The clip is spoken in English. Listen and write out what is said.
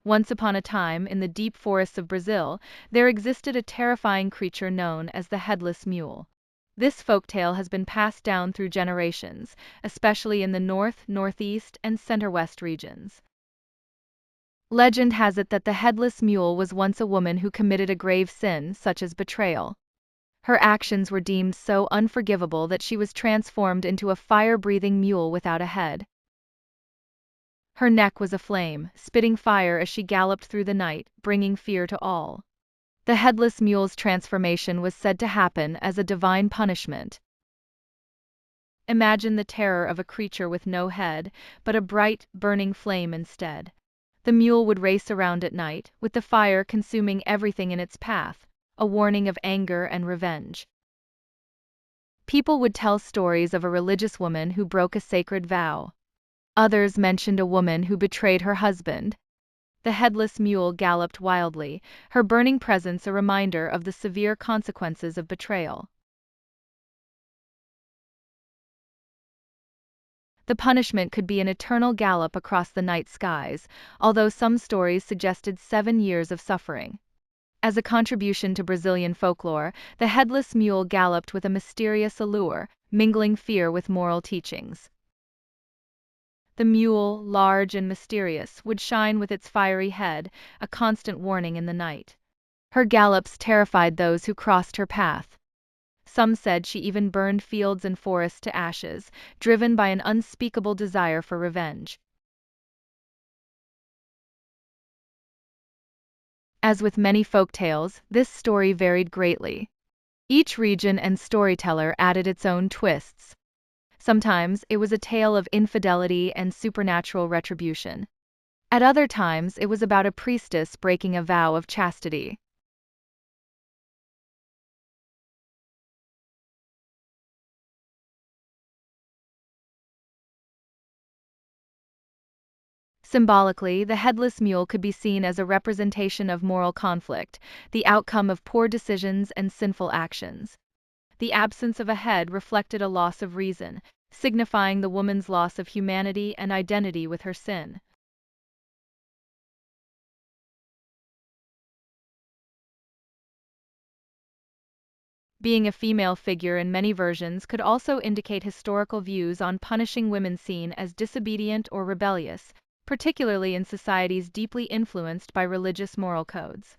Once upon a time, in the deep forests of Brazil, there existed a terrifying creature known as the Headless Mule. This folktale has been passed down through generations, especially in the north, northeast, and center-west regions. Legend has it that the Headless Mule was once a woman who committed a grave sin, such as betrayal. Her actions were deemed so unforgivable that she was transformed into a fire-breathing mule without a head. Her neck was aflame, spitting fire as she galloped through the night, bringing fear to all. The Headless Mule's transformation was said to happen as a divine punishment. Imagine the terror of a creature with no head, but a bright, burning flame instead. The mule would race around at night, with the fire consuming everything in its path, a warning of anger and revenge. People would tell stories of a religious woman who broke a sacred vow. Others mentioned a woman who betrayed her husband. The Headless Mule galloped wildly, her burning presence a reminder of the severe consequences of betrayal. The punishment could be an eternal gallop across the night skies, although some stories suggested 7 years of suffering. As a contribution to Brazilian folklore, the Headless Mule galloped with a mysterious allure, mingling fear with moral teachings. The mule, large and mysterious, would shine with its fiery head, a constant warning in the night. Her gallops terrified those who crossed her path. Some said she even burned fields and forests to ashes, driven by an unspeakable desire for revenge. As with many folk tales, this story varied greatly. Each region and storyteller added its own twists. Sometimes it was a tale of infidelity and supernatural retribution. At other times it was about a priestess breaking a vow of chastity. Symbolically, the Headless Mule could be seen as a representation of moral conflict, the outcome of poor decisions and sinful actions. The absence of a head reflected a loss of reason, signifying the woman's loss of humanity and identity with her sin. Being a female figure in many versions could also indicate historical views on punishing women seen as disobedient or rebellious, particularly in societies deeply influenced by religious moral codes.